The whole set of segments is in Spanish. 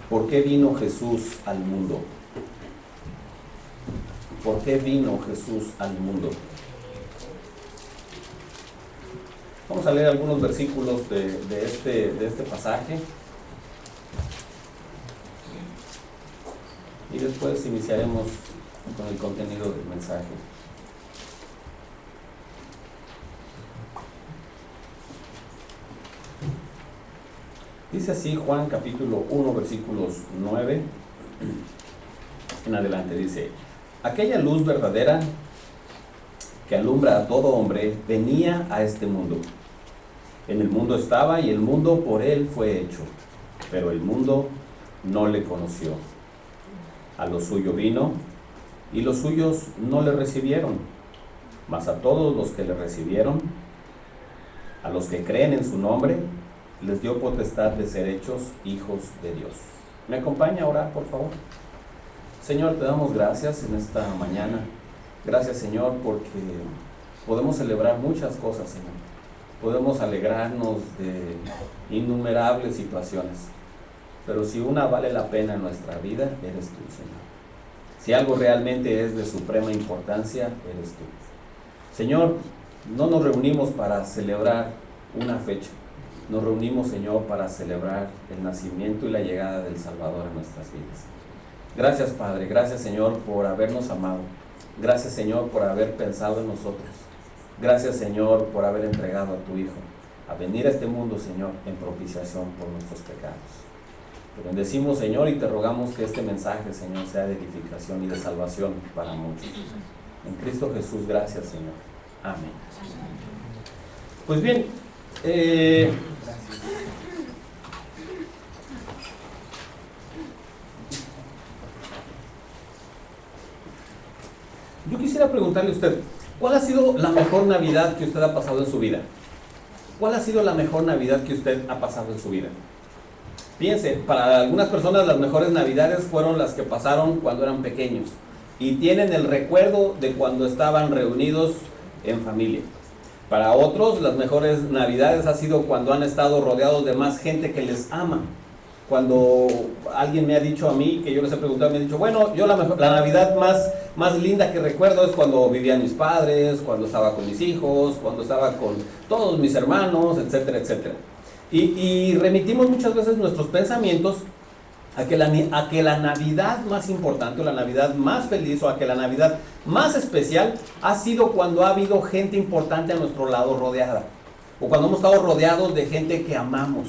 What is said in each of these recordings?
¿Por qué vino Jesús al mundo? ¿Por qué vino Jesús al mundo? Vamos a leer algunos versículos de este pasaje y después iniciaremos con el contenido del mensaje. Dice así Juan capítulo 1 versículos 9 en adelante, dice: aquella luz verdadera que alumbra a todo hombre venía a este mundo. En el mundo estaba y el mundo por él fue hecho, pero el mundo no le conoció. A lo suyo vino y los suyos no le recibieron, mas a todos los que le recibieron, a los que creen en su nombre, les dio potestad de ser hechos hijos de Dios. ¿Me acompaña a orar, por favor? Señor, te damos gracias en esta mañana. Gracias, Señor, porque podemos celebrar muchas cosas, Señor. Podemos alegrarnos de innumerables situaciones. Pero si una vale la pena en nuestra vida, eres tú, Señor. Si algo realmente es de suprema importancia, eres tú. Señor, no nos reunimos para celebrar una fecha. Nos reunimos, Señor, para celebrar el nacimiento y la llegada del Salvador a nuestras vidas. Gracias, Padre. Gracias, Señor, por habernos amado. Gracias, Señor, por haber pensado en nosotros. Gracias, Señor, por haber entregado a tu Hijo a venir a este mundo, Señor, en propiciación por nuestros pecados. Te bendecimos, Señor, y te rogamos que este mensaje, Señor, sea de edificación y de salvación para muchos. En Cristo Jesús, gracias, Señor. Amén. Pues bien, yo quisiera preguntarle a usted, ¿cuál ha sido la mejor Navidad que usted ha pasado en su vida? ¿Cuál ha sido la mejor Navidad que usted ha pasado en su vida? Piense, para algunas personas las mejores Navidades fueron las que pasaron cuando eran pequeños y tienen el recuerdo de cuando estaban reunidos en familia. Para otros, las mejores Navidades ha sido cuando han estado rodeados de más gente que les ama. Cuando alguien me ha dicho a mí, que yo les he preguntado, me han dicho, bueno, yo la Navidad más linda que recuerdo es cuando vivían mis padres, cuando estaba con mis hijos, cuando estaba con todos mis hermanos, etcétera, etcétera. Y remitimos muchas veces nuestros pensamientos a que la Navidad más importante, o la Navidad más feliz, o a que la Navidad más especial ha sido cuando ha habido gente importante a nuestro lado rodeada, o cuando hemos estado rodeados de gente que amamos.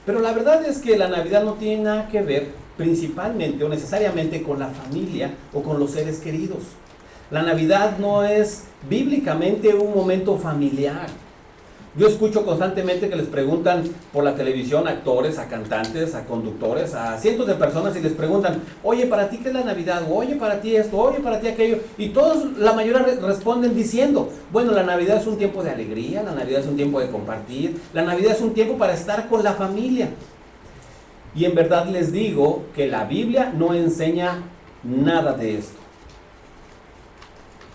Pero la verdad es que la Navidad no tiene nada que ver principalmente o necesariamente con la familia o con los seres queridos. La Navidad no es bíblicamente un momento familiar. Yo escucho constantemente que les preguntan por la televisión a actores, a cantantes, a conductores, a cientos de personas y les preguntan, oye, ¿para ti qué es la Navidad? O, oye, ¿para ti esto? Oye, ¿para ti aquello? Y todos, la mayoría responden diciendo, bueno, la Navidad es un tiempo de alegría, la Navidad es un tiempo de compartir, la Navidad es un tiempo para estar con la familia. Y en verdad les digo que la Biblia no enseña nada de esto.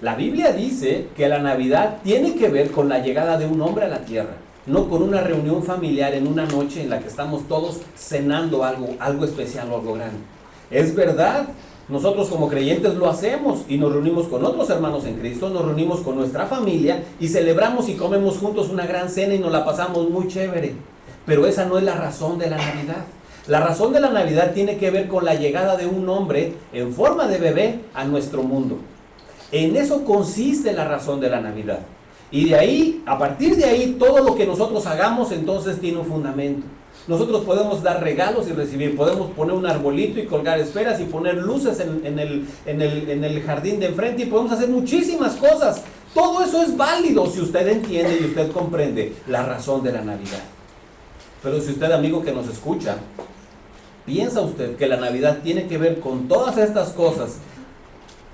La Biblia dice que la Navidad tiene que ver con la llegada de un hombre a la tierra, no con una reunión familiar en una noche en la que estamos todos cenando algo especial o algo grande. Es verdad, nosotros como creyentes lo hacemos y nos reunimos con otros hermanos en Cristo, nos reunimos con nuestra familia y celebramos y comemos juntos una gran cena y nos la pasamos muy chévere. Pero esa no es la razón de la Navidad. La razón de la Navidad tiene que ver con la llegada de un hombre en forma de bebé a nuestro mundo. En eso consiste la razón de la Navidad. Y de ahí, a partir de ahí, todo lo que nosotros hagamos entonces tiene un fundamento. Nosotros podemos dar regalos y recibir, podemos poner un arbolito y colgar esferas y poner luces en el jardín de enfrente y podemos hacer muchísimas cosas. Todo eso es válido si usted entiende y usted comprende la razón de la Navidad. Pero si usted, amigo que nos escucha, piensa usted que la Navidad tiene que ver con todas estas cosas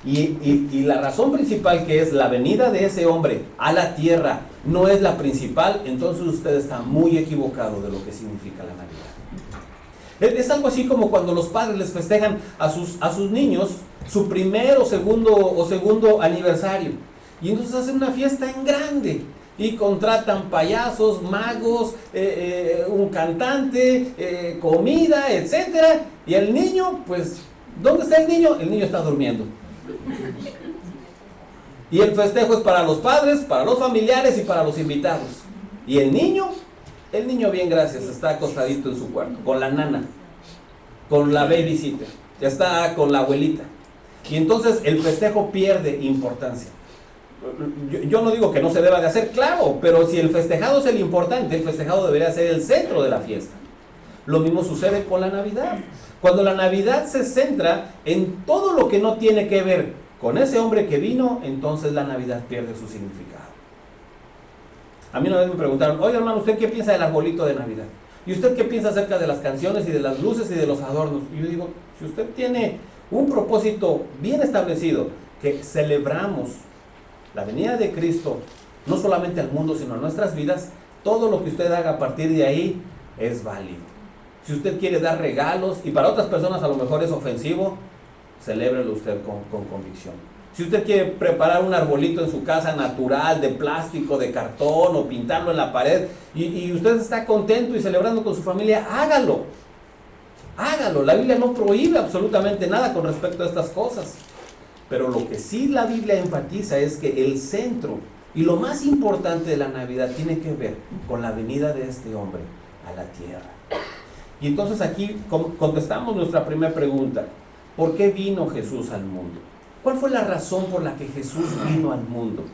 y la razón principal, que es la venida de ese hombre a la tierra, no es la principal, entonces usted está muy equivocado de lo que significa la Navidad. Es algo así como cuando los padres les festejan a sus niños su primer o segundo aniversario, y entonces hacen una fiesta en grande. y contratan payasos, magos, un cantante, comida, etcétera. Y el niño, pues, ¿dónde está el niño? El niño está durmiendo. Y el festejo es para los padres, para los familiares y para los invitados. Y el niño bien, gracias, está acostadito en su cuarto, con la nana, con la babysitter, ya está con la abuelita. Y entonces el festejo pierde importancia. Yo no digo que no se deba de hacer, claro, pero si el festejado es el importante, el festejado debería ser el centro de la fiesta. Lo mismo sucede con la Navidad. Cuando la Navidad se centra en todo lo que no tiene que ver con ese hombre que vino, entonces la Navidad pierde su significado. A mí una vez me preguntaron, oye hermano, ¿usted qué piensa del arbolito de Navidad? ¿Y usted qué piensa acerca de las canciones y de las luces y de los adornos? Y yo digo, si usted tiene un propósito bien establecido, que celebramos la venida de Cristo, no solamente al mundo, sino a nuestras vidas, todo lo que usted haga a partir de ahí es válido. Si usted quiere dar regalos, y para otras personas a lo mejor es ofensivo, celébrelo usted con convicción. Si usted quiere preparar un arbolito en su casa natural, de plástico, de cartón, o pintarlo en la pared, y usted está contento y celebrando con su familia, hágalo. Hágalo. La Biblia no prohíbe absolutamente nada con respecto a estas cosas. Pero lo que sí la Biblia enfatiza es que el centro y lo más importante de la Navidad tiene que ver con la venida de este hombre a la tierra. Y entonces aquí contestamos nuestra primera pregunta. ¿Por qué vino Jesús al mundo? ¿Cuál fue la razón por la que Jesús vino al mundo?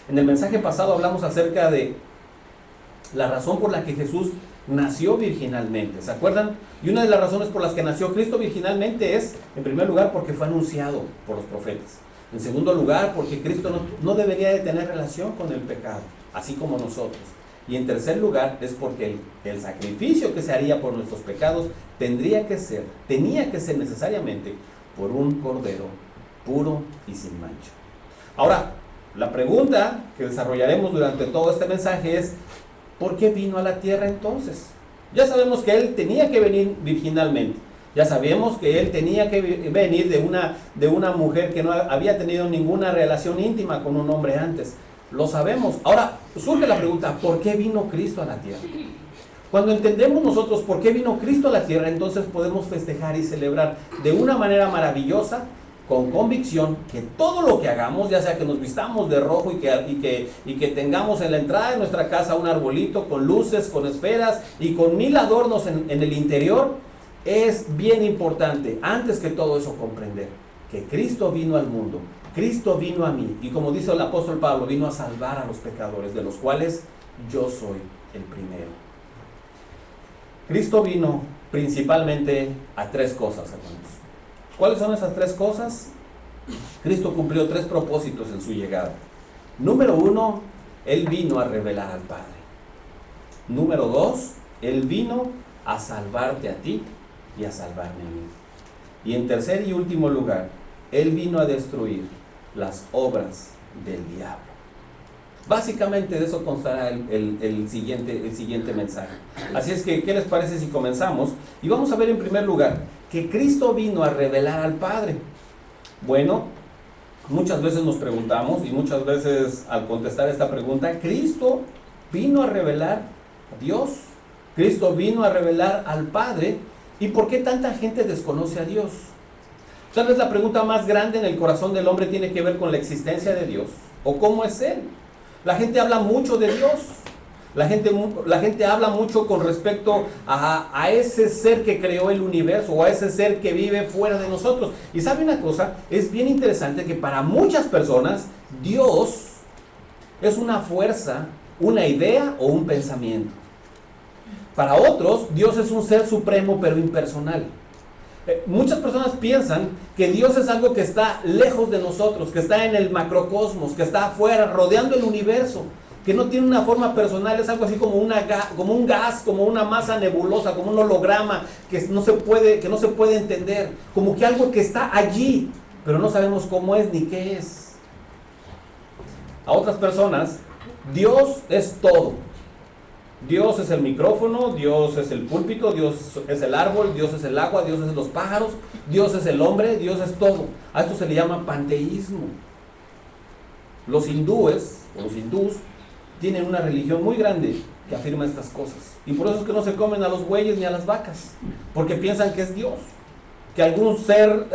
En el mensaje pasado hablamos acerca de la razón por la que Jesús nació virginalmente, ¿se acuerdan? Y una de las razones por las que nació Cristo virginalmente es, en primer lugar, porque fue anunciado por los profetas. En segundo lugar, porque Cristo no debería de tener relación con el pecado, así como nosotros. Y en tercer lugar, es porque el sacrificio que se haría por nuestros pecados tenía que ser necesariamente por un cordero puro y sin mancha. Ahora, la pregunta que desarrollaremos durante todo este mensaje es, ¿por qué vino a la tierra entonces? Ya sabemos que Él tenía que venir virginalmente. Ya sabemos que Él tenía que venir de una mujer que no había tenido ninguna relación íntima con un hombre antes. Lo sabemos. Ahora, surge la pregunta, ¿por qué vino Cristo a la tierra? Cuando entendemos nosotros por qué vino Cristo a la tierra, entonces podemos festejar y celebrar de una manera maravillosa, con convicción, que todo lo que hagamos, ya sea que nos vistamos de rojo y que tengamos en la entrada de nuestra casa un arbolito con luces, con esferas y con 1000 adornos en el interior, es bien importante, antes que todo eso, comprender que Cristo vino al mundo, Cristo vino a mí, y como dice el apóstol Pablo, vino a salvar a los pecadores, de los cuales yo soy el primero. Cristo vino principalmente a 3 cosas, hermanos. ¿Cuáles son esas 3 cosas? Cristo cumplió 3 propósitos en su llegada. Número 1, Él vino a revelar al Padre. Número 2, Él vino a salvarte a ti y a salvarme a mí. Y en tercer y último lugar, Él vino a destruir las obras del diablo. Básicamente de eso constará el siguiente mensaje. Así es que, ¿qué les parece si comenzamos? Y vamos a ver en primer lugar que Cristo vino a revelar al Padre. Bueno, muchas veces nos preguntamos, y muchas veces al contestar esta pregunta, ¿Cristo vino a revelar a Dios? ¿Cristo vino a revelar al Padre? ¿Y por qué tanta gente desconoce a Dios? Tal vez la pregunta más grande en el corazón del hombre tiene que ver con la existencia de Dios, o cómo es Él. La gente habla mucho de Dios, la gente habla mucho con respecto a ese ser que creó el universo, o a ese ser que vive fuera de nosotros. Y sabe una cosa, es bien interesante que para muchas personas Dios es una fuerza, una idea o un pensamiento. Para otros, Dios es un ser supremo pero impersonal. Muchas personas piensan que Dios es algo que está lejos de nosotros, que está en el macrocosmos, que está afuera, rodeando el universo, que no tiene una forma personal, es algo así como un gas, como una masa nebulosa, como un holograma que no se puede entender, como que algo que está allí, pero no sabemos cómo es ni qué es. A otras personas, Dios es todo. Dios es el micrófono, Dios es el púlpito, Dios es el árbol, Dios es el agua, Dios es los pájaros, Dios es el hombre, Dios es todo. A esto se le llama panteísmo. Los hindús tienen una religión muy grande que afirma estas cosas. Y por eso es que no se comen a los bueyes ni a las vacas, porque piensan que es Dios, que algún ser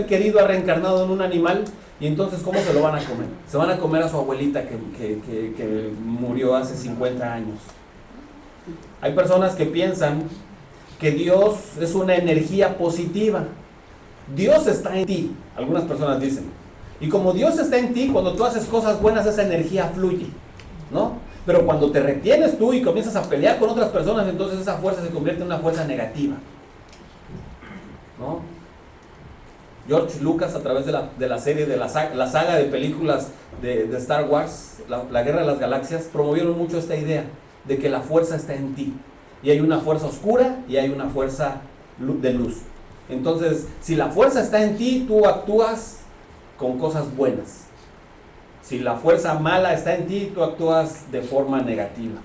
querido ha reencarnado en un animal, y entonces ¿cómo se lo van a comer? Se van a comer a su abuelita que murió hace 50 años. Hay personas que piensan que Dios es una energía positiva. Dios está en ti, algunas personas dicen. Y como Dios está en ti, cuando tú haces cosas buenas, esa energía fluye, ¿no? Pero cuando te retienes tú y comienzas a pelear con otras personas, entonces esa fuerza se convierte en una fuerza negativa, ¿no? George Lucas, a través de la serie, de la saga de películas de Star Wars, la Guerra de las Galaxias, promovieron mucho esta idea de que la fuerza está en ti. Y hay una fuerza oscura y hay una fuerza de luz. Entonces, si la fuerza está en ti, tú actúas con cosas buenas. Si la fuerza mala está en ti, tú actúas de forma negativa.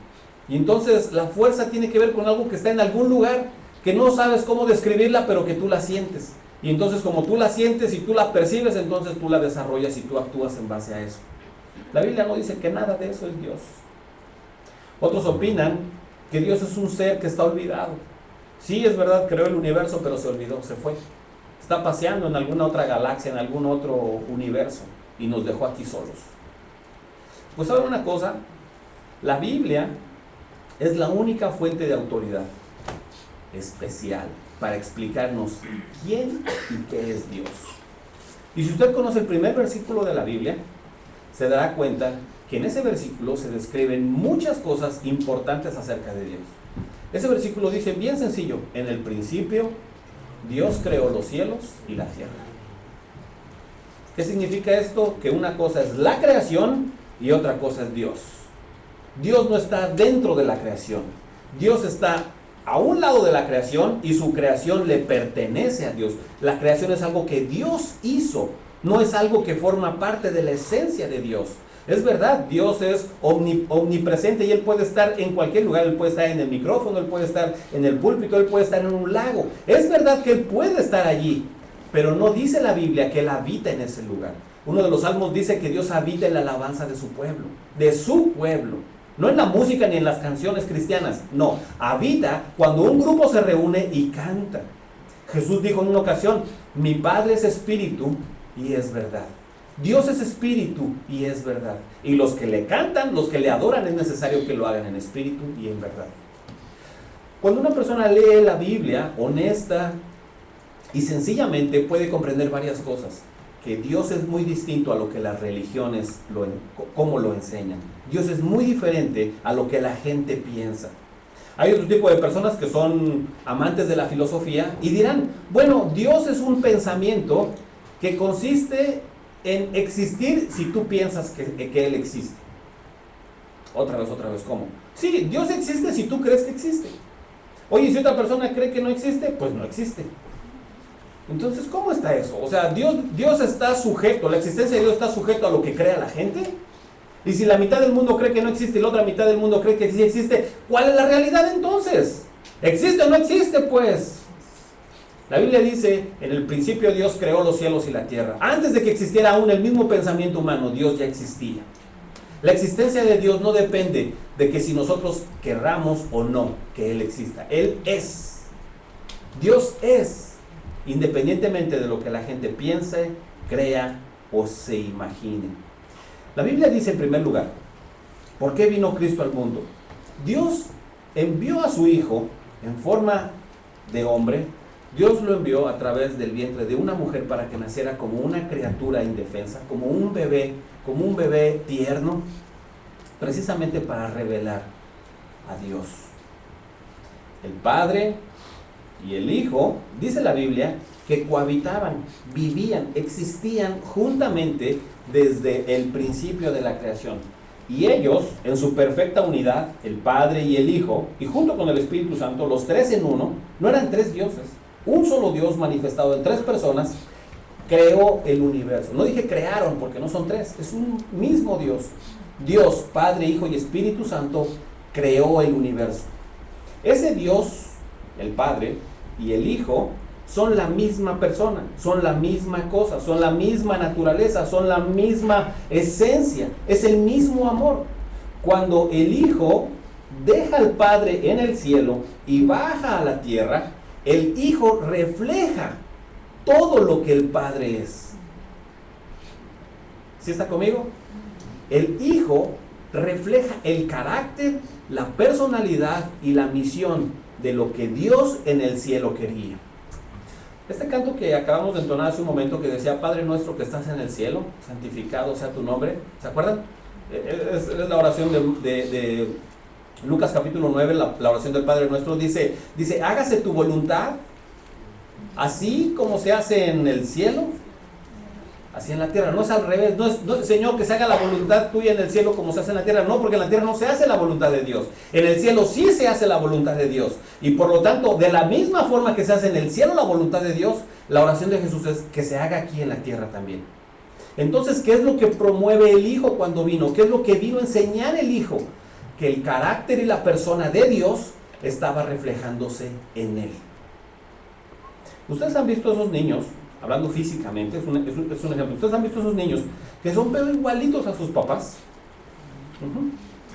Y entonces la fuerza tiene que ver con algo que está en algún lugar, que no sabes cómo describirla, pero que tú la sientes. Y entonces como tú la sientes y tú la percibes, entonces tú la desarrollas y tú actúas en base a eso. La Biblia no dice que nada de eso es Dios. Otros opinan que Dios es un ser que está olvidado. Sí, es verdad, creó el universo, pero se olvidó, se fue. Está paseando en alguna otra galaxia, en algún otro universo, y nos dejó aquí solos. Pues saben una cosa, la Biblia es la única fuente de autoridad especial para explicarnos quién y qué es Dios. Y si usted conoce el primer versículo de la Biblia, se dará cuenta que en ese versículo se describen muchas cosas importantes acerca de Dios. Ese versículo dice bien sencillo: en el principio Dios creó los cielos y la tierra. ¿Qué significa esto? Que una cosa es la creación y otra cosa es Dios. Dios no está dentro de la creación. Dios está a un lado de la creación y su creación le pertenece a Dios. La creación es algo que Dios hizo, no es algo que forma parte de la esencia de Dios. Es verdad, Dios es omnipresente y Él puede estar en cualquier lugar. Él puede estar en el micrófono, Él puede estar en el púlpito, Él puede estar en un lago. Es verdad que Él puede estar allí, pero no dice la Biblia que Él habita en ese lugar. Uno de los salmos dice que Dios habita en la alabanza de su pueblo, no en la música ni en las canciones cristianas, no, habita cuando un grupo se reúne y canta. Jesús dijo en una ocasión: mi Padre es espíritu y es verdad. Dios es espíritu y es verdad. Y los que le cantan, los que le adoran, es necesario que lo hagan en espíritu y en verdad. Cuando una persona lee la Biblia honesta y sencillamente, puede comprender varias cosas. Que Dios es muy distinto a lo que las religiones cómo lo enseñan. Dios es muy diferente a lo que la gente piensa. Hay otro tipo de personas que son amantes de la filosofía y dirán: bueno, Dios es un pensamiento que consiste en existir si tú piensas que Él existe. Otra vez, ¿cómo? Sí, Dios existe si tú crees que existe. Oye, si otra persona cree que no existe, pues no existe. Entonces, ¿cómo está eso? O sea, Dios está sujeto, la existencia de Dios está sujeto a lo que crea la gente. Y si la mitad del mundo cree que no existe y la otra mitad del mundo cree que sí existe, ¿cuál es la realidad entonces? ¿Existe o no existe, pues? La Biblia dice: en el principio Dios creó los cielos y la tierra. Antes de que existiera aún el mismo pensamiento humano, Dios ya existía. La existencia de Dios no depende de que si nosotros querramos o no que Él exista. Él es. Dios es, independientemente de lo que la gente piense, crea o se imagine. La Biblia dice en primer lugar: ¿por qué vino Cristo al mundo? Dios envió a su Hijo en forma de hombre. Dios lo envió a través del vientre de una mujer para que naciera como una criatura indefensa, como un bebé tierno, precisamente para revelar a Dios. El Padre y el Hijo, dice la Biblia, que cohabitaban, vivían, existían juntamente desde el principio de la creación. Y ellos, en su perfecta unidad, el Padre y el Hijo, y junto con el Espíritu Santo, los tres en uno, no eran tres dioses. Un solo Dios manifestado en tres personas creó el universo. No dije crearon porque no son tres, es un mismo Dios. Dios, Padre, Hijo y Espíritu Santo creó el universo. Ese Dios, el Padre y el Hijo, son la misma persona, son la misma cosa, son la misma naturaleza, son la misma esencia, es el mismo amor. Cuando el Hijo deja al Padre en el cielo y baja a la tierra, el Hijo refleja todo lo que el Padre es. ¿Sí está conmigo? El Hijo refleja el carácter, la personalidad y la misión de lo que Dios en el cielo quería. Este canto que acabamos de entonar hace un momento, que decía: Padre nuestro que estás en el cielo, santificado sea tu nombre, ¿se acuerdan? Es la oración de Lucas capítulo 9, la oración del Padre nuestro. Dice, hágase tu voluntad, así como se hace en el cielo, así en la tierra. No es al revés, no es Señor, que se haga la voluntad tuya en el cielo como se hace en la tierra. No, porque en la tierra no se hace la voluntad de Dios. En el cielo sí se hace la voluntad de Dios. Y por lo tanto, de la misma forma que se hace en el cielo la voluntad de Dios, la oración de Jesús es que se haga aquí en la tierra también. Entonces, ¿qué es lo que promueve el Hijo cuando vino? ¿Qué es lo que vino a enseñar el Hijo? Que el carácter y la persona de Dios estaba reflejándose en Él. Ustedes han visto esos niños, hablando físicamente, es un ejemplo. Ustedes han visto esos niños que son pero igualitos a sus papás.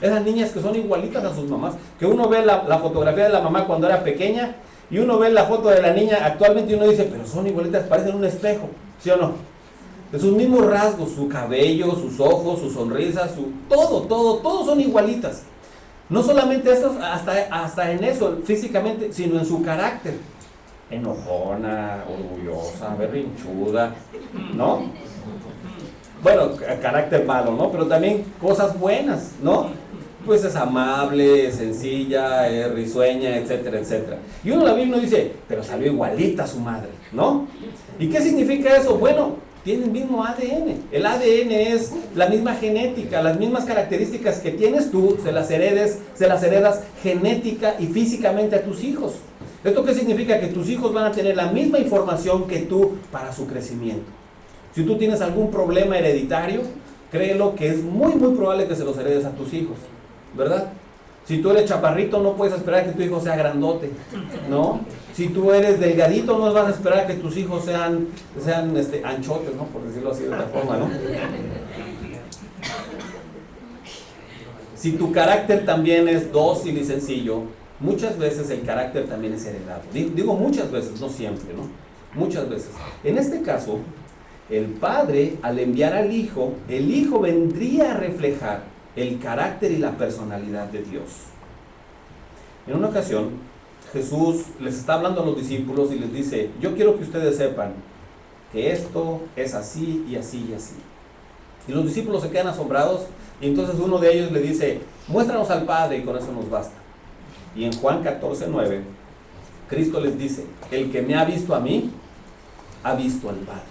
Esas niñas que son igualitas a sus mamás, que uno ve la fotografía de la mamá cuando era pequeña y uno ve la foto de la niña actualmente y uno dice, pero son igualitas, parecen un espejo, ¿sí o no? De sus mismos rasgos, su cabello, sus ojos, su sonrisa, todos son igualitas. No solamente estos, hasta en eso, físicamente, sino en su carácter. Enojona, orgullosa, berrinchuda, ¿no? Bueno, carácter malo, ¿no? Pero también cosas buenas, ¿no? Pues es amable, sencilla, es risueña, etcétera, etcétera. Y uno la ve y uno dice, pero salió igualita a su madre, ¿no? ¿Y qué significa eso? Bueno, tiene el mismo ADN. El ADN es la misma genética, las mismas características que tienes tú, se las heredas genética y físicamente a tus hijos. ¿Esto qué significa? Que tus hijos van a tener la misma información que tú para su crecimiento. Si tú tienes algún problema hereditario, créelo que es muy probable que se los heredes a tus hijos, ¿verdad? Si tú eres chaparrito, no puedes esperar que tu hijo sea grandote, ¿no? Si tú eres delgadito, no vas a esperar que tus hijos sean anchotes, ¿no? Por decirlo así de otra forma, ¿no? Si tu carácter también es dócil y sencillo, muchas veces el carácter también es heredado. Digo muchas veces, no siempre, ¿no? Muchas veces. En este caso, el Padre, al enviar al Hijo, el Hijo vendría a reflejar el carácter y la personalidad de Dios. En una ocasión, Jesús les está hablando a los discípulos y les dice, yo quiero que ustedes sepan que esto es así y así y así. Y los discípulos se quedan asombrados y entonces uno de ellos le dice, muéstranos al Padre y con eso nos basta. Y en Juan 14:9, Cristo les dice, el que me ha visto a mí, ha visto al Padre.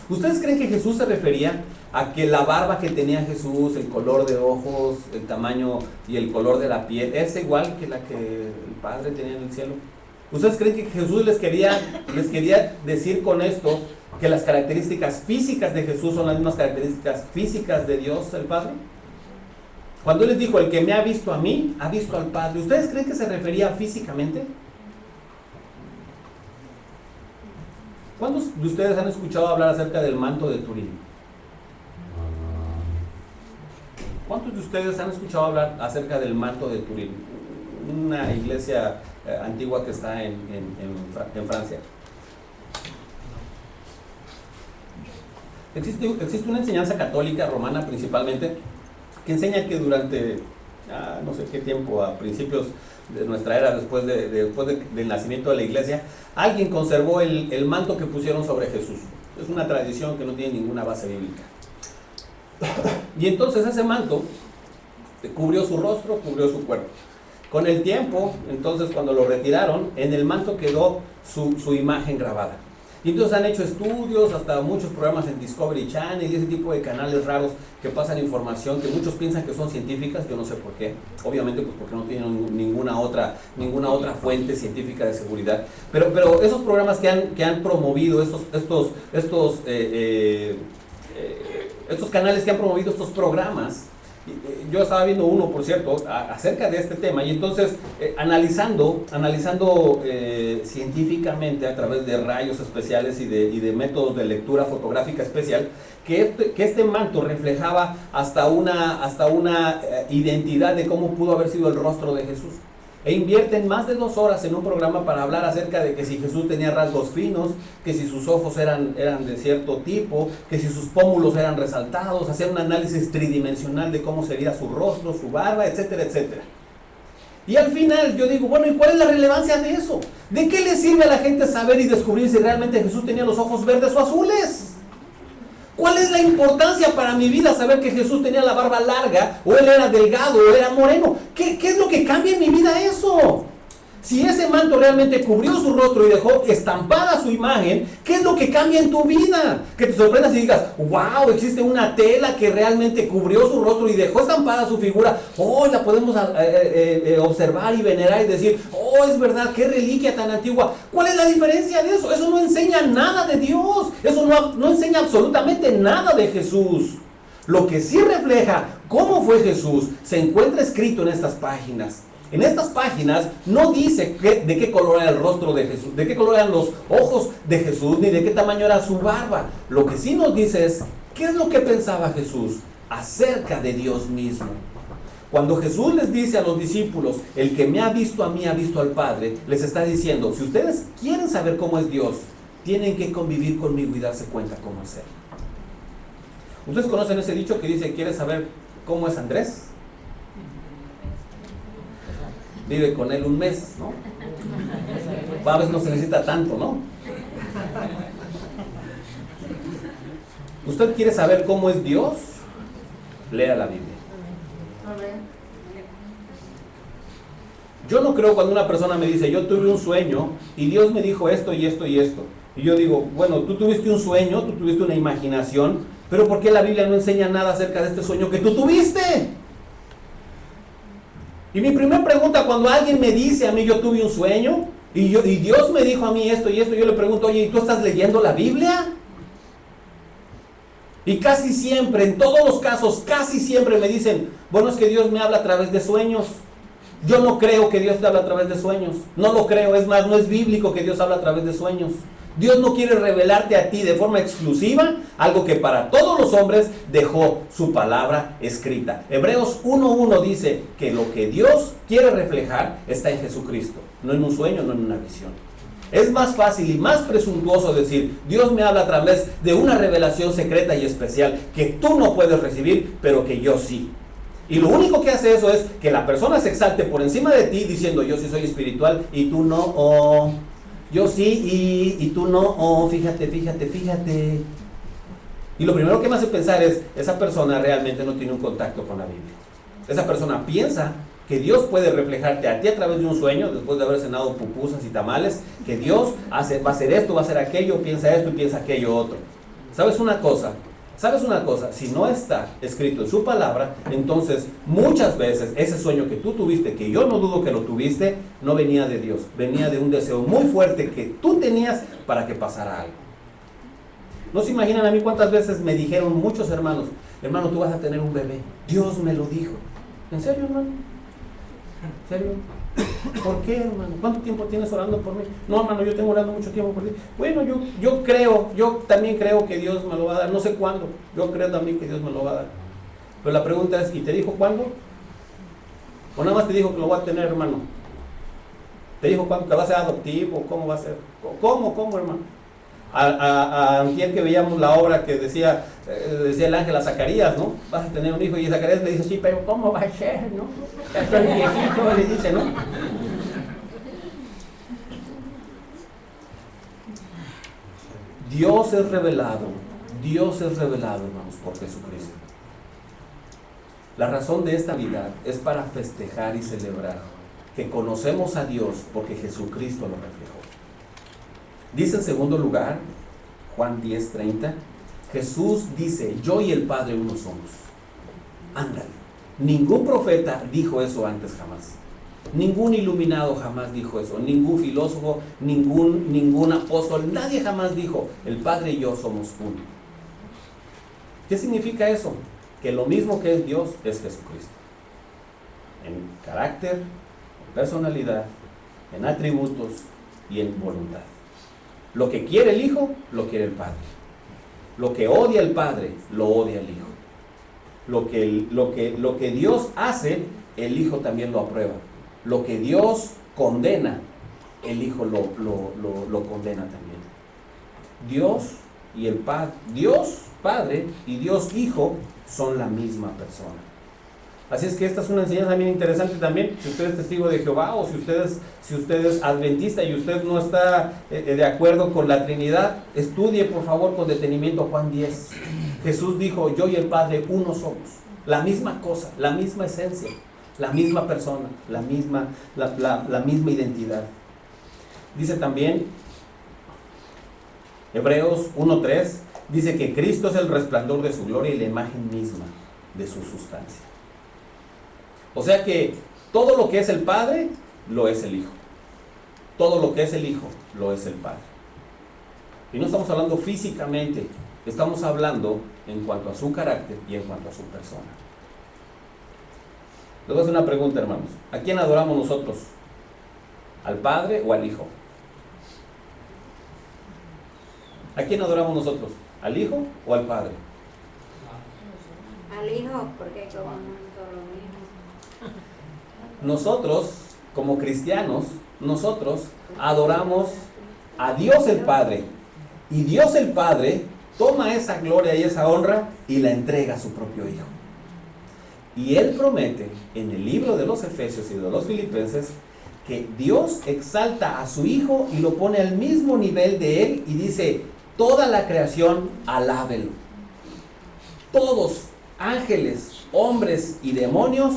¿Ustedes creen que Jesús se refería a que la barba que tenía Jesús, el color de ojos, el tamaño y el color de la piel, es igual que la que el Padre tenía en el cielo? ¿Ustedes creen que Jesús les quería decir con esto que las características físicas de Jesús son las mismas características físicas de Dios, el Padre? Cuando Él les dijo, el que me ha visto a mí, ha visto al Padre, ¿ustedes creen que se refería físicamente? ¿Cuántos de ustedes han escuchado hablar acerca del manto de Turín? ¿Cuántos de ustedes han escuchado hablar acerca del manto de Turín? Una iglesia antigua que está en Francia. Existe una enseñanza católica romana principalmente que enseña que durante no sé qué tiempo, a principios de nuestra era, después del nacimiento de la iglesia, alguien conservó el manto que pusieron sobre Jesús. Es una tradición que no tiene ninguna base bíblica. Y entonces ese manto cubrió su rostro, cubrió su cuerpo. Con el tiempo, entonces cuando lo retiraron, en el manto quedó su imagen grabada. Y entonces han hecho estudios, hasta muchos programas en Discovery Channel y ese tipo de canales raros que pasan información que muchos piensan que son científicas, yo no sé por qué, obviamente pues porque no tienen ninguna otra fuente científica de seguridad, pero esos programas que han promovido, estos canales que han promovido estos programas, Yo estaba viendo uno, por cierto, acerca de este tema, y entonces analizando científicamente a través de rayos especiales y de métodos de lectura fotográfica especial, que este manto reflejaba hasta una identidad de cómo pudo haber sido el rostro de Jesús. E invierten más de 2 horas en un programa para hablar acerca de que si Jesús tenía rasgos finos, que si sus ojos eran de cierto tipo, que si sus pómulos eran resaltados, hacer un análisis tridimensional de cómo sería su rostro, su barba, etcétera, etcétera. Y al final yo digo, bueno, ¿y cuál es la relevancia de eso? ¿De qué le sirve a la gente saber y descubrir si realmente Jesús tenía los ojos verdes o azules? ¿Cuál es la importancia para mi vida saber que Jesús tenía la barba larga, o él era delgado, o era moreno? ¿Qué es lo que cambia en mi vida eso? Si ese manto realmente cubrió su rostro y dejó estampada su imagen, ¿qué es lo que cambia en tu vida? Que te sorprendas y digas, wow, existe una tela que realmente cubrió su rostro y dejó estampada su figura. Oh, la podemos observar y venerar y decir, oh, es verdad, qué reliquia tan antigua. ¿Cuál es la diferencia de eso? Eso no enseña nada de Dios. Eso no enseña absolutamente nada de Jesús. Lo que sí refleja cómo fue Jesús se encuentra escrito en estas páginas. En estas páginas no dice de qué color era el rostro de Jesús, de qué color eran los ojos de Jesús, ni de qué tamaño era su barba. Lo que sí nos dice es, ¿qué es lo que pensaba Jesús acerca de Dios mismo? Cuando Jesús les dice a los discípulos, el que me ha visto a mí ha visto al Padre, les está diciendo, si ustedes quieren saber cómo es Dios, tienen que convivir conmigo y darse cuenta cómo es Él. ¿Ustedes conocen ese dicho que dice, ¿quieres saber cómo es Andrés? Vive con él un mes, ¿no? A veces no se necesita tanto, ¿no? ¿Usted quiere saber cómo es Dios? Lea la Biblia. Yo no creo cuando una persona me dice, yo tuve un sueño y Dios me dijo esto y esto y esto. Y yo digo, bueno, tú tuviste un sueño, tú tuviste una imaginación, pero ¿por qué la Biblia no enseña nada acerca de este sueño que tú tuviste? Y mi primera pregunta cuando alguien me dice a mí, yo tuve un sueño, y Dios me dijo a mí esto y esto, yo le pregunto, oye, ¿y tú estás leyendo la Biblia? Y casi siempre, en todos los casos, casi siempre me dicen, bueno, es que Dios me habla a través de sueños. Yo no creo que Dios te habla a través de sueños. No lo creo, es más, no es bíblico que Dios habla a través de sueños. Dios no quiere revelarte a ti de forma exclusiva algo que para todos los hombres dejó su palabra escrita. Hebreos 1:1 dice que lo que Dios quiere reflejar está en Jesucristo, no en un sueño, no en una visión. Es más fácil y más presuntuoso decir, Dios me habla a través de una revelación secreta y especial que tú no puedes recibir, pero que yo sí. Y lo único que hace eso es que la persona se exalte por encima de ti diciendo, yo sí soy espiritual y tú no, oh. Yo sí y tú no, oh, fíjate. Y lo primero que me hace pensar es, esa persona realmente no tiene un contacto con la Biblia. Esa persona piensa que Dios puede reflejarte a ti a través de un sueño, después de haber cenado pupusas y tamales, que Dios va a hacer esto, va a hacer aquello, piensa esto y piensa aquello otro. ¿Sabes una cosa? Si no está escrito en su palabra, entonces muchas veces ese sueño que tú tuviste, que yo no dudo que lo tuviste, no venía de Dios, venía de un deseo muy fuerte que tú tenías para que pasara algo. No se imaginan a mí cuántas veces me dijeron muchos hermanos, hermano, tú vas a tener un bebé, Dios me lo dijo. ¿En serio, hermano? ¿En serio? ¿Por qué, hermano? ¿Cuánto tiempo tienes orando por mí? No, hermano, yo tengo orando mucho tiempo por ti. Bueno, yo también creo que Dios me lo va a dar, no sé cuándo, yo creo también que Dios me lo va a dar. Pero la pregunta es, ¿y te dijo cuándo? ¿O nada más te dijo que lo va a tener, hermano? ¿Te dijo cuándo? ¿Que va a ser adoptivo? ¿Cómo va a ser? ¿Cómo, hermano? Antier que veíamos la obra que decía el ángel a Zacarías, ¿no? Vas a tener un hijo, y Zacarías le dice, sí, pero ¿cómo va a ser, no? Ya estoy viejito, le dice, ¿no? Dios es revelado, hermanos, por Jesucristo. La razón de esta vida es para festejar y celebrar que conocemos a Dios porque Jesucristo lo reflejó. Dice en segundo lugar, Juan 10:30, Jesús dice, yo y el Padre uno somos. Ándale. Ningún profeta dijo eso antes jamás. Ningún iluminado jamás dijo eso. Ningún filósofo, ningún apóstol, nadie jamás dijo, el Padre y yo somos uno. ¿Qué significa eso? que lo mismo que es Dios es Jesucristo. En carácter, en personalidad, en atributos y en voluntad. Lo que quiere el Hijo, lo quiere el Padre. Lo que odia el Padre, lo odia el Hijo. Lo que Dios hace, el Hijo también lo aprueba. Lo que Dios condena, el Hijo lo condena también. Dios y el Padre, Dios Padre y Dios Hijo son la misma persona. Así es que esta es una enseñanza bien interesante también. Si usted es testigo de Jehová o si usted es adventista y usted no está de acuerdo con la Trinidad, estudie por favor con detenimiento Juan 10. Jesús dijo, yo y el Padre uno somos. La misma cosa, la misma esencia, la misma persona, la misma identidad. Dice también Hebreos 1:3, dice que Cristo es el resplandor de su gloria y la imagen misma de su sustancia. O sea que todo lo que es el Padre, lo es el Hijo. Todo lo que es el Hijo, lo es el Padre. Y no estamos hablando físicamente, estamos hablando en cuanto a su carácter y en cuanto a su persona. Les voy a hacer una pregunta, hermanos. ¿A quién adoramos nosotros? ¿Al Padre o al Hijo? ¿A quién adoramos nosotros? ¿Al Hijo o al Padre? Al Hijo, porque como todo lo mismo. Nosotros, como cristianos, nosotros adoramos a Dios el Padre. Y Dios el Padre toma esa gloria y esa honra y la entrega a su propio Hijo. Y Él promete en el libro de los Efesios y de los Filipenses que Dios exalta a su Hijo y lo pone al mismo nivel de Él y dice, toda la creación alábelo. Todos, ángeles, hombres y demonios,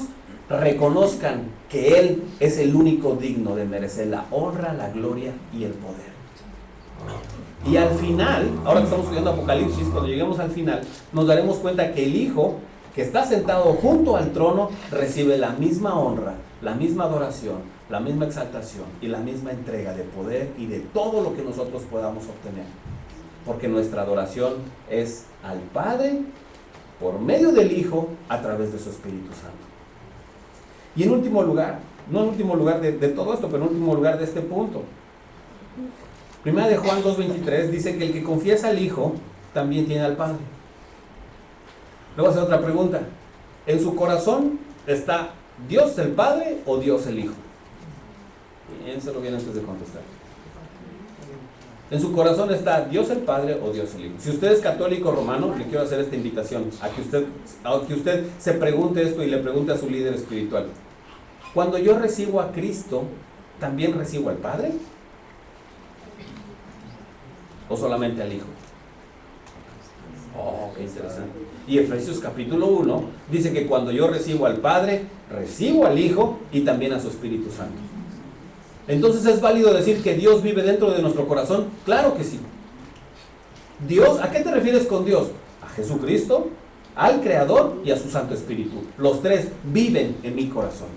reconozcan que Él es el único digno de merecer la honra, la gloria y el poder. Y al final, ahora que estamos estudiando Apocalipsis, cuando lleguemos al final, nos daremos cuenta que el Hijo, que está sentado junto al trono, recibe la misma honra, la misma adoración, la misma exaltación y la misma entrega de poder y de todo lo que nosotros podamos obtener. Porque nuestra adoración es al Padre por medio del Hijo a través de su Espíritu Santo. Y en último lugar, no en último lugar de todo esto, pero en último lugar de este punto, Primera de Juan 2:23 dice que el que confiesa al Hijo también tiene al Padre. Luego hacer otra pregunta. ¿En su corazón está Dios el Padre o Dios el Hijo? Piénselo bien antes de contestar. ¿En su corazón está Dios el Padre o Dios el Hijo? Si usted es católico romano, le quiero hacer esta invitación a que usted se pregunte esto y le pregunte a su líder espiritual. Cuando yo recibo a Cristo, ¿también recibo al Padre? ¿O solamente al Hijo? Oh, qué interesante. Y Efesios capítulo 1 dice que cuando yo recibo al Padre, recibo al Hijo y también a su Espíritu Santo. Entonces, ¿es válido decir que Dios vive dentro de nuestro corazón? Claro que sí. Dios, ¿a qué te refieres con Dios? A Jesucristo, al Creador y a su Santo Espíritu. Los tres viven en mi corazón.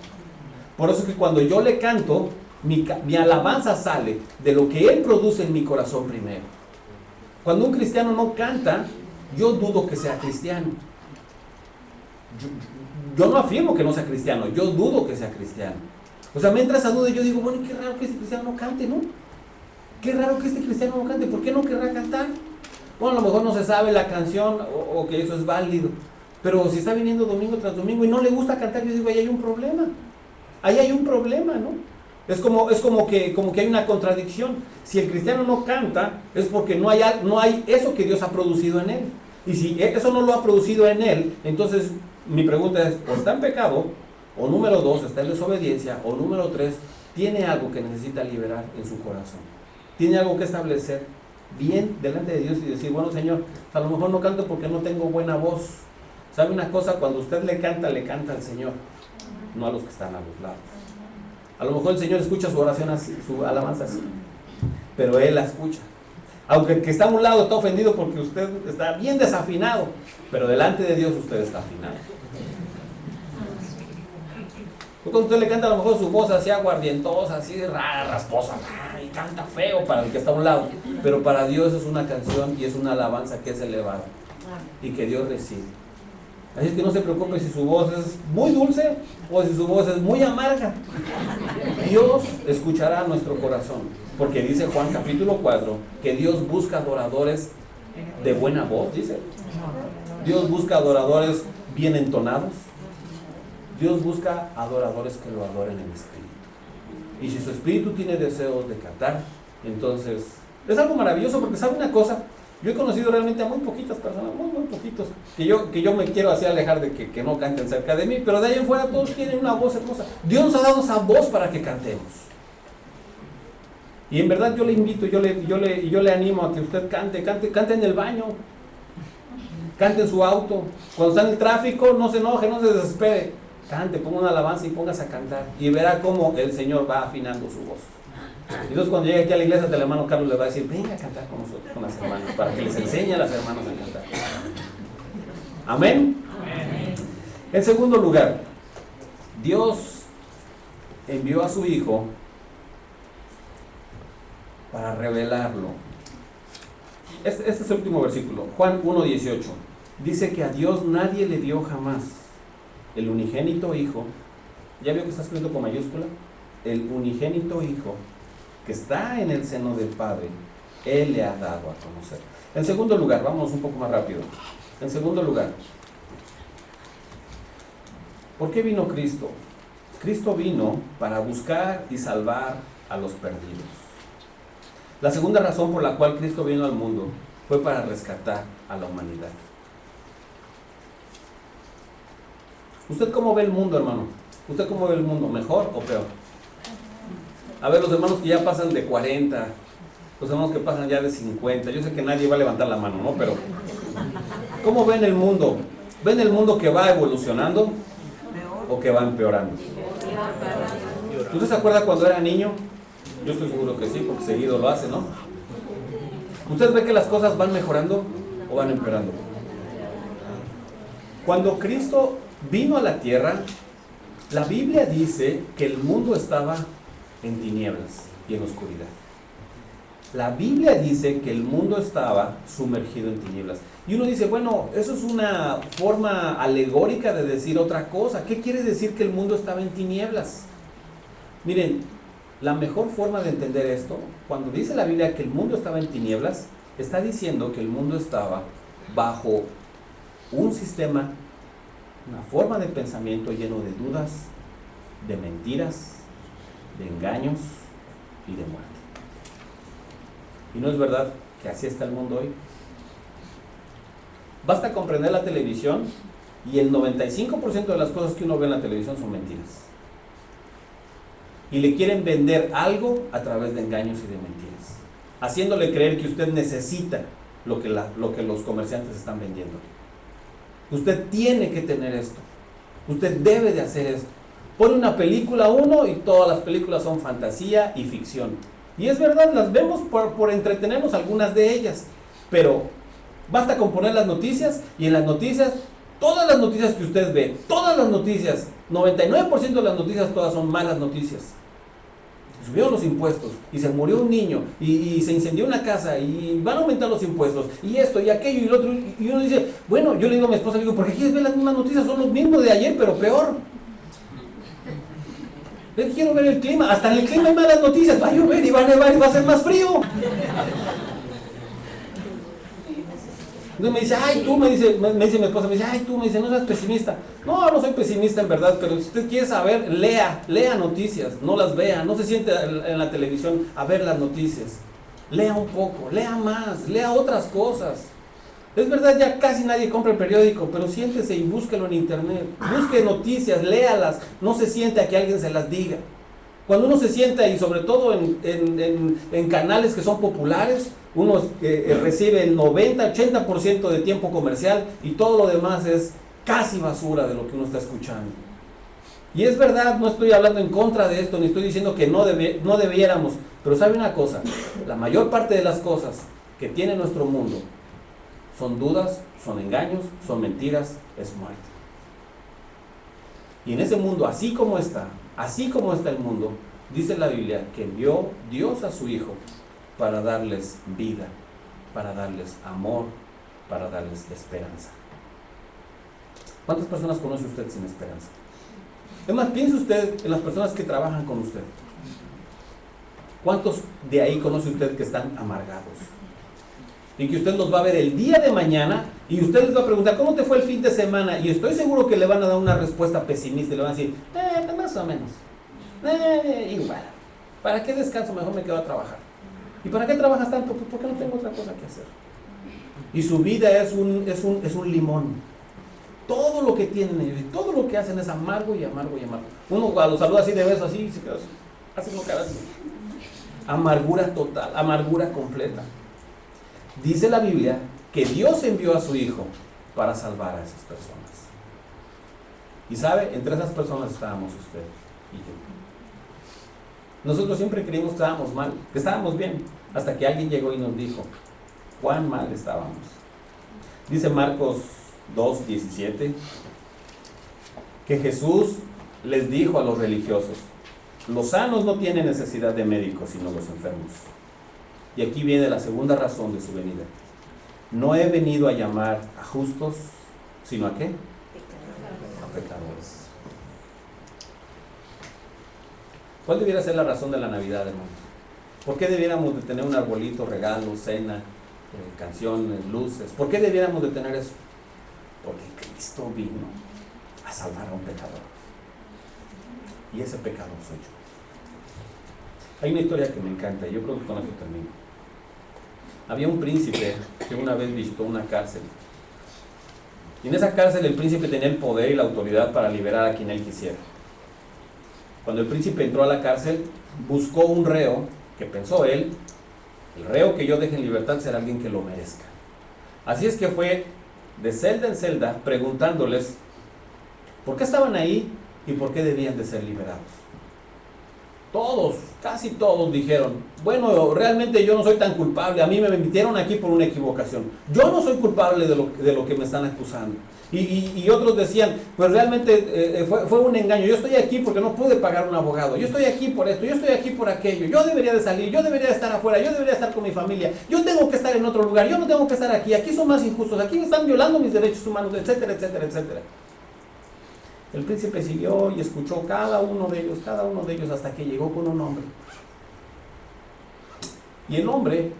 Por eso que cuando yo le canto, mi alabanza sale de lo que Él produce en mi corazón primero. Cuando un cristiano no canta, yo dudo que sea cristiano. Yo no afirmo que no sea cristiano, yo dudo que sea cristiano. O sea, me entra esa duda y yo digo, bueno, qué raro que este cristiano no cante, ¿no? Qué raro que este cristiano no cante, ¿por qué no querrá cantar? Bueno, a lo mejor no se sabe la canción o que eso es válido, pero si está viniendo domingo tras domingo y no le gusta cantar, yo digo, ahí hay un problema. Ahí hay un problema, ¿no? Es como que hay una contradicción. Si el cristiano no canta, es porque no hay eso que Dios ha producido en él. Y si eso no lo ha producido en él, entonces mi pregunta es, o está en pecado, o número 2, está en desobediencia, o número 3, tiene algo que necesita liberar en su corazón. Tiene algo que establecer bien delante de Dios y decir, bueno, Señor, a lo mejor no canto porque no tengo buena voz. ¿Sabe una cosa? Cuando usted le canta al Señor, no a los que están a los lados. A lo mejor el Señor escucha su oración así, su alabanza así, pero Él la escucha. Aunque el que está a un lado está ofendido porque usted está bien desafinado, pero delante de Dios usted está afinado. Cuando usted le canta a lo mejor su voz así aguardientosa, así rara, rasposa, y canta feo para el que está a un lado, pero para Dios es una canción y es una alabanza que es elevada y que Dios recibe. Así es que no se preocupe si su voz es muy dulce o si su voz es muy amarga. Dios escuchará nuestro corazón, porque dice Juan capítulo 4 que Dios busca adoradores de buena voz, dice. Dios busca adoradores bien entonados. Dios busca adoradores que lo adoren en espíritu. Y si su espíritu tiene deseos de cantar, entonces es algo maravilloso, porque sabe una cosa, yo he conocido realmente a muy poquitas personas, muy poquitos, que yo me quiero así alejar de que no canten cerca de mí, pero de ahí en fuera todos tienen una voz hermosa. Dios nos ha dado esa voz para que cantemos. Y en verdad yo le invito, yo le animo a que usted cante en el baño, cante en su auto, cuando está en el tráfico, no se enoje, no se desespere, cante, ponga una alabanza y póngase a cantar, y verá cómo el Señor va afinando su voz. Y entonces cuando llegue aquí a la iglesia, el hermano Carlos le va a decir, venga a cantar con nosotros, con las hermanas, para que les enseñe a las hermanas a cantar. Amén. Amén. En segundo lugar, Dios envió a su Hijo para revelarlo. Este es el último versículo, Juan 1:18. Dice que a Dios nadie le dio jamás el unigénito Hijo. ¿Ya vio que está escrito con mayúscula? El unigénito Hijo que está en el seno del Padre, Él le ha dado a conocer. En segundo lugar, vamos un poco más rápido. En segundo lugar, ¿por qué vino Cristo? Cristo vino para buscar y salvar a los perdidos. La segunda razón por la cual Cristo vino al mundo fue para rescatar a la humanidad. ¿Usted cómo ve el mundo, hermano? ¿Usted cómo ve el mundo? ¿Mejor o peor? A ver, los hermanos que ya pasan de 40, los hermanos que pasan ya de 50, yo sé que nadie va a levantar la mano, ¿no? Pero, ¿cómo ven el mundo? ¿Ven el mundo que va evolucionando o que va empeorando? ¿Usted se acuerda cuando era niño? Yo estoy seguro que sí, porque seguido lo hace, ¿no? ¿Usted ve que las cosas van mejorando o van empeorando? Cuando Cristo vino a la tierra, la Biblia dice que el mundo estaba en tinieblas y en oscuridad. La Biblia dice que el mundo estaba sumergido en tinieblas. Y uno dice, bueno, eso es una forma alegórica de decir otra cosa. ¿Qué quiere decir que el mundo estaba en tinieblas? Miren, la mejor forma de entender esto, cuando dice la Biblia que el mundo estaba en tinieblas, está diciendo que el mundo estaba bajo un sistema, una forma de pensamiento lleno de dudas, de mentiras, de engaños y de muerte. ¿Y no es verdad que así está el mundo hoy? Basta comprender la televisión y el 95% de las cosas que uno ve en la televisión son mentiras. Y le quieren vender algo a través de engaños y de mentiras, haciéndole creer que usted necesita lo que los comerciantes están vendiendo. Usted tiene que tener esto. Usted debe de hacer esto. Pone una película uno y todas las películas son fantasía y ficción. Y es verdad, las vemos por entretenernos algunas de ellas. Pero basta con poner las noticias y en las noticias, todas las noticias que usted ve, todas las noticias, 99% de las noticias todas son malas noticias. Subieron los impuestos y se murió un niño y se incendió una casa y van a aumentar los impuestos y esto y aquello y lo otro, y uno dice, bueno, yo le digo a mi esposa, le digo, ¿por qué quieres ver las mismas noticias? Son los mismos de ayer, pero peor. Yo quiero ver el clima, hasta en el clima hay malas noticias, va a llover y va a nevar y va a ser más frío. Entonces me dice, ay, tú, me dice mi esposa, me dice, ay, tú, me dice, no seas pesimista. No, no soy pesimista en verdad, pero si usted quiere saber, lea noticias, no las vea, no se siente en la televisión a ver las noticias. Lea un poco, lea más, lea otras cosas. Es verdad, ya casi nadie compra el periódico, pero siéntese y búsquelo en internet. Busque noticias, léalas, no se siente a que alguien se las diga. Cuando uno se sienta, y sobre todo en canales que son populares, uno recibe el 90-80% de tiempo comercial y todo lo demás es casi basura de lo que uno está escuchando. Y es verdad, no estoy hablando en contra de esto, ni estoy diciendo que no debiéramos, pero sabe una cosa, la mayor parte de las cosas que tiene nuestro mundo son dudas, son engaños, son mentiras, es muerte. Y en ese mundo, así como está el mundo, dice la Biblia que envió Dios a su Hijo para darles vida, para darles amor, para darles esperanza. ¿Cuántas personas conoce usted sin esperanza? Es más, piense usted en las personas que trabajan con usted. ¿Cuántos de ahí conoce usted que están amargados? Y que usted los va a ver el día de mañana y usted les va a preguntar, ¿cómo te fue el fin de semana? Y estoy seguro que le van a dar una respuesta pesimista y le van a decir, pues más o menos. Igual. ¿Para qué descanso? Mejor me quedo a trabajar. ¿Y para qué trabajas tanto? Pues porque no tengo otra cosa que hacer. Y su vida es un limón. Todo lo que tienen ellos y todo lo que hacen es amargo y amargo y amargo. Uno lo saluda así de beso, así, y se queda así, hace como cara así. Amargura total, amargura completa. Dice la Biblia que Dios envió a su Hijo para salvar a esas personas. Y sabe, entre esas personas estábamos usted y yo. Nosotros siempre creímos que estábamos mal, que estábamos bien, hasta que alguien llegó y nos dijo cuán mal estábamos. Dice Marcos 2:17 que Jesús les dijo a los religiosos, los sanos no tienen necesidad de médicos sino los enfermos. Y aquí viene la segunda razón de su venida. No he venido a llamar a justos, sino ¿a qué? A pecadores. ¿Cuál debiera ser la razón de la Navidad, hermanos? ¿Por qué debiéramos de tener un arbolito, regalo, cena, canciones, luces? ¿Por qué debiéramos de tener eso? Porque Cristo vino a salvar a un pecador. Y ese pecador soy yo. Hay una historia que me encanta, y yo creo que con eso termino. Había un príncipe que una vez visitó una cárcel. Y en esa cárcel el príncipe tenía el poder y la autoridad para liberar a quien él quisiera. Cuando el príncipe entró a la cárcel, buscó un reo, que pensó él, el reo que yo deje en libertad será alguien que lo merezca. Así es que fue de celda en celda preguntándoles por qué estaban ahí y por qué debían de ser liberados. Todos, casi todos dijeron, bueno, realmente yo no soy tan culpable, a mí me metieron aquí por una equivocación, yo no soy culpable de lo que me están acusando. Y otros decían, pues realmente fue un engaño, yo estoy aquí porque no pude pagar un abogado, yo estoy aquí por esto, yo estoy aquí por aquello, yo debería de salir, yo debería de estar afuera, yo debería estar con mi familia, yo tengo que estar en otro lugar, yo no tengo que estar aquí son más injustos, aquí me están violando mis derechos humanos, etcétera, etcétera, etcétera. El príncipe siguió y escuchó cada uno de ellos hasta que llegó con un hombre. Y el hombre,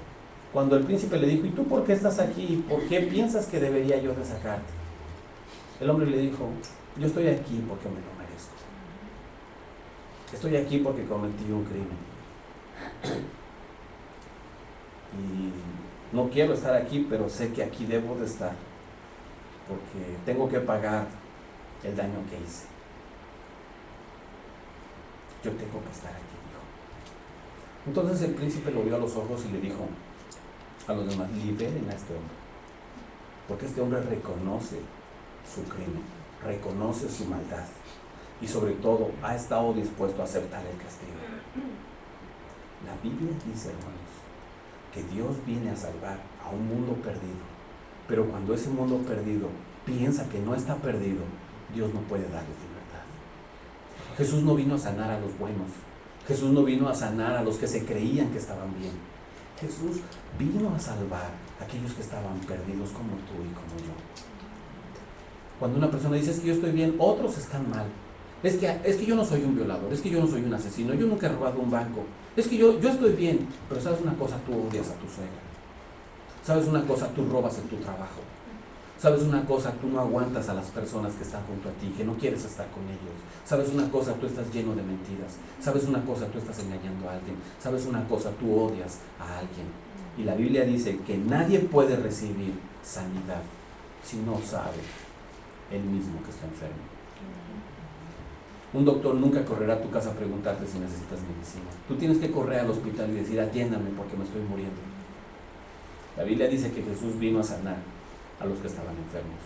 cuando el príncipe le dijo, ¿y tú por qué estás aquí? ¿Por qué piensas que debería yo de sacarte? El hombre le dijo, yo estoy aquí porque me lo merezco. Estoy aquí porque cometí un crimen. Y no quiero estar aquí, pero sé que aquí debo de estar porque tengo que pagar el daño que hice. Yo tengo que estar aquí, dijo. Entonces el príncipe lo vio a los ojos y le dijo a los demás, liberen a este hombre, porque este hombre reconoce su crimen, reconoce su maldad y sobre todo ha estado dispuesto a aceptar el castigo. La Biblia dice, hermanos, que Dios viene a salvar a un mundo perdido, pero cuando ese mundo perdido piensa que no está perdido, Dios no puede darles libertad. Jesús no vino a sanar a los buenos. Jesús no vino a sanar a los que se creían que estaban bien. Jesús vino a salvar a aquellos que estaban perdidos como tú y como yo. Cuando una persona dice, es que yo estoy bien, otros están mal. Es que yo no soy un violador, es que yo no soy un asesino, yo nunca he robado un banco. Es que yo estoy bien, pero ¿sabes una cosa? Tú odias a tu suegra. ¿Sabes una cosa? Tú robas en tu trabajo. ¿Sabes una cosa? Tú no aguantas a las personas que están junto a ti, que no quieres estar con ellos. ¿Sabes una cosa? Tú estás lleno de mentiras. ¿Sabes una cosa? Tú estás engañando a alguien. ¿Sabes una cosa? Tú odias a alguien. Y la Biblia dice que nadie puede recibir sanidad si no sabe él mismo que está enfermo. Un doctor nunca correrá a tu casa a preguntarte si necesitas medicina. Tú tienes que correr al hospital y decir, atiéndame porque me estoy muriendo. La Biblia dice que Jesús vino a sanar a los que estaban enfermos.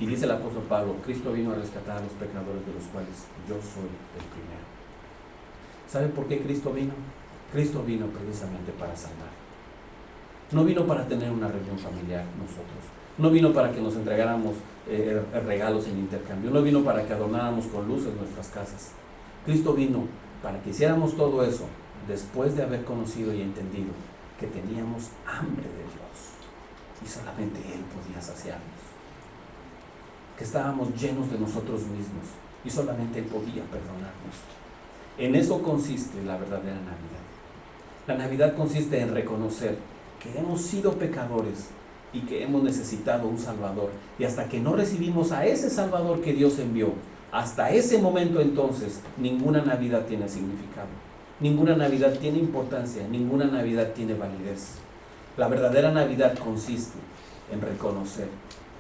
Y dice el apóstol Pablo, Cristo vino a rescatar a los pecadores de los cuales yo soy el primero. ¿Sabe por qué Cristo vino? Cristo vino precisamente para salvar. No vino para tener una reunión familiar nosotros. No vino para que nos entregáramos regalos en intercambio. No vino para que adornáramos con luces nuestras casas. Cristo vino para que hiciéramos todo eso después de haber conocido y entendido que teníamos hambre de Dios y solamente Él podía saciarnos. que estábamos llenos de nosotros mismos y solamente Él podía perdonarnos. En eso consiste la verdadera Navidad. La Navidad consiste en reconocer que hemos sido pecadores y que hemos necesitado un Salvador. Y hasta que no recibimos a ese Salvador que Dios envió, hasta ese momento entonces, ninguna Navidad tiene significado. Ninguna Navidad tiene importancia, ninguna Navidad tiene validez. La verdadera Navidad consiste en reconocer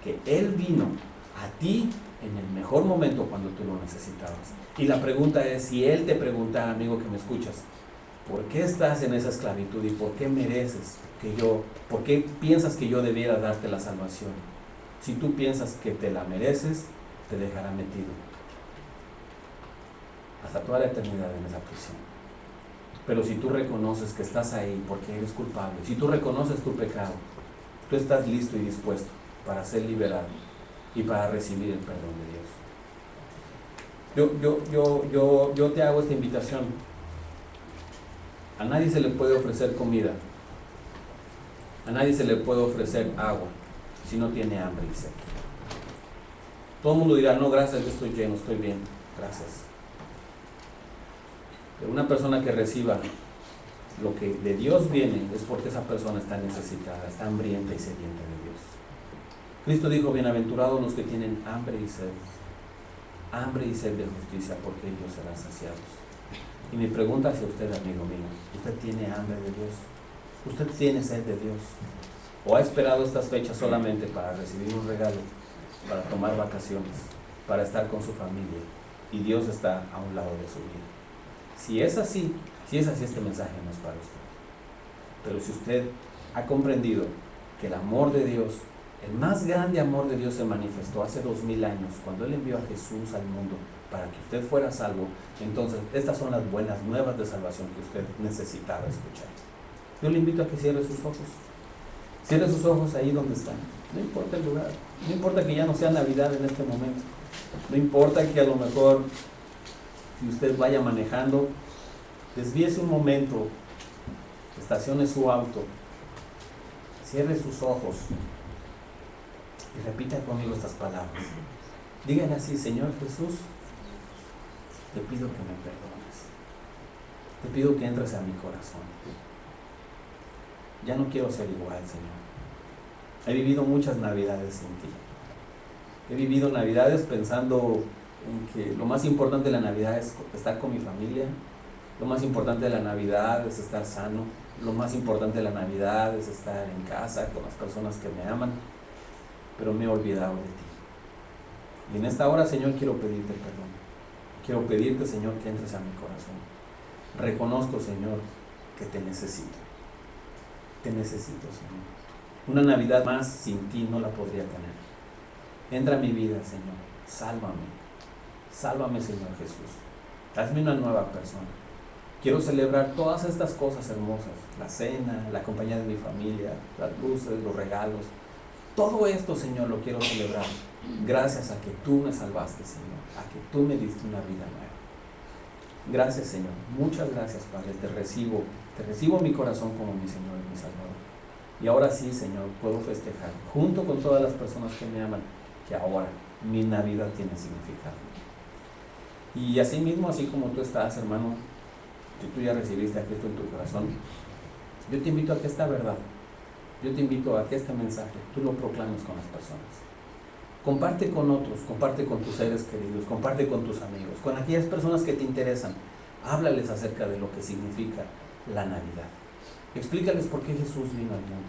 que Él vino a ti en el mejor momento cuando tú lo necesitabas. Y la pregunta es, si Él te pregunta, amigo que me escuchas, ¿por qué estás en esa esclavitud y por qué mereces por qué piensas que yo debiera darte la salvación? Si tú piensas que te la mereces, te dejará metido hasta toda la eternidad en esa prisión. Pero si tú reconoces que estás ahí porque eres culpable, si tú reconoces tu pecado, tú estás listo y dispuesto para ser liberado y para recibir el perdón de Dios. Yo te hago esta invitación. A nadie se le puede ofrecer comida, a nadie se le puede ofrecer agua si no tiene hambre y sed. Todo el mundo dirá, no, gracias, yo estoy lleno, estoy bien, gracias. Pero una persona que reciba lo que de Dios viene es porque esa persona está necesitada, está hambrienta y sedienta de Dios. Cristo dijo, bienaventurados los que tienen hambre y sed de justicia, porque ellos serán saciados. Y mi pregunta hacia usted, amigo mío, ¿usted tiene hambre de Dios? ¿Usted tiene sed de Dios? ¿O ha esperado estas fechas solamente para recibir un regalo, para tomar vacaciones, para estar con su familia, y Dios está a un lado de su vida? Si es así, este mensaje no es para usted. Pero si usted ha comprendido que el amor de Dios, el más grande amor de Dios, se manifestó hace 2000 años, cuando Él envió a Jesús al mundo para que usted fuera salvo, entonces estas son las buenas nuevas de salvación que usted necesitaba escuchar. Yo le invito a que cierre sus ojos. Cierre sus ojos ahí donde están. No importa el lugar, no importa que ya no sea Navidad en este momento, no importa que a lo mejor, si usted vaya manejando, desvíese un momento, estacione su auto, cierre sus ojos y repita conmigo estas palabras. Díganle así: Señor Jesús, te pido que me perdones, te pido que entres a mi corazón. Ya no quiero ser igual, Señor. He vivido muchas Navidades sin ti. He vivido Navidades pensando en que lo más importante de la Navidad es estar con mi familia, lo más importante de la Navidad es estar sano, lo más importante de la Navidad es estar en casa con las personas que me aman, pero me he olvidado de ti. Y en esta hora, Señor, quiero pedirte perdón. Quiero pedirte, Señor, que entres a mi corazón. Reconozco, Señor, que te necesito. Te necesito, Señor. Una Navidad más sin ti no la podría tener. Entra a mi vida, Señor. Sálvame. Sálvame, Señor Jesús. Hazme una nueva persona. Quiero celebrar todas estas cosas hermosas. La cena, la compañía de mi familia, las luces, los regalos. Todo esto, Señor, lo quiero celebrar gracias a que tú me salvaste, Señor. A que tú me diste una vida nueva. Gracias, Señor. Muchas gracias, Padre. Te recibo en mi corazón como mi Señor y mi Salvador. Y ahora sí, Señor, puedo festejar junto con todas las personas que me aman que ahora mi Navidad tiene significado. Y así mismo, así como tú estás, hermano, que tú ya recibiste a Cristo en tu corazón, yo te invito a que esta verdad, yo te invito a que este mensaje tú lo proclames con las personas. Comparte con otros, comparte con tus seres queridos, comparte con tus amigos, con aquellas personas que te interesan. Háblales acerca de lo que significa la Navidad. Explícales por qué Jesús vino al mundo.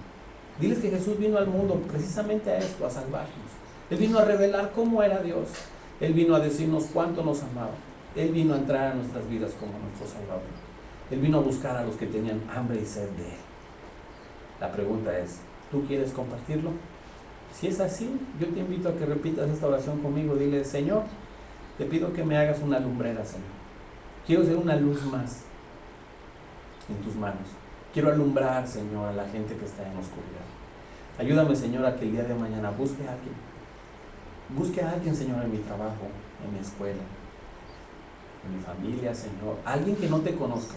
Diles que Jesús vino al mundo precisamente a esto, a salvarnos. Él vino a revelar cómo era Dios. Él vino a decirnos cuánto nos amaba. Él vino a entrar a nuestras vidas como nuestro Salvador. Él vino a buscar a los que tenían hambre y sed de Él. La pregunta es, ¿tú quieres compartirlo? Si es así, yo te invito a que repitas esta oración conmigo. Dile: Señor, te pido que me hagas una lumbrera, Señor. Quiero ser una luz más en tus manos. Quiero alumbrar, Señor, a la gente que está en oscuridad. Ayúdame, Señor, a que el día de mañana busque a alguien. Busque a alguien, Señor, en mi trabajo, en mi escuela, en mi familia, Señor. Alguien que no te conozca.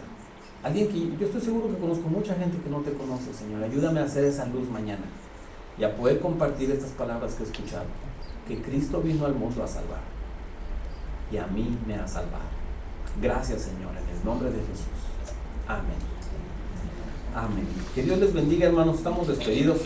Alguien que yo estoy seguro que conozco mucha gente que no te conoce, Señor. Ayúdame a hacer esa luz mañana. y a poder compartir estas palabras que he escuchado, que Cristo vino al mundo a salvar y a mí me ha salvado. Gracias, Señor, en el nombre de Jesús. Amén. Amén. Que Dios les bendiga, hermanos. Estamos despedidos.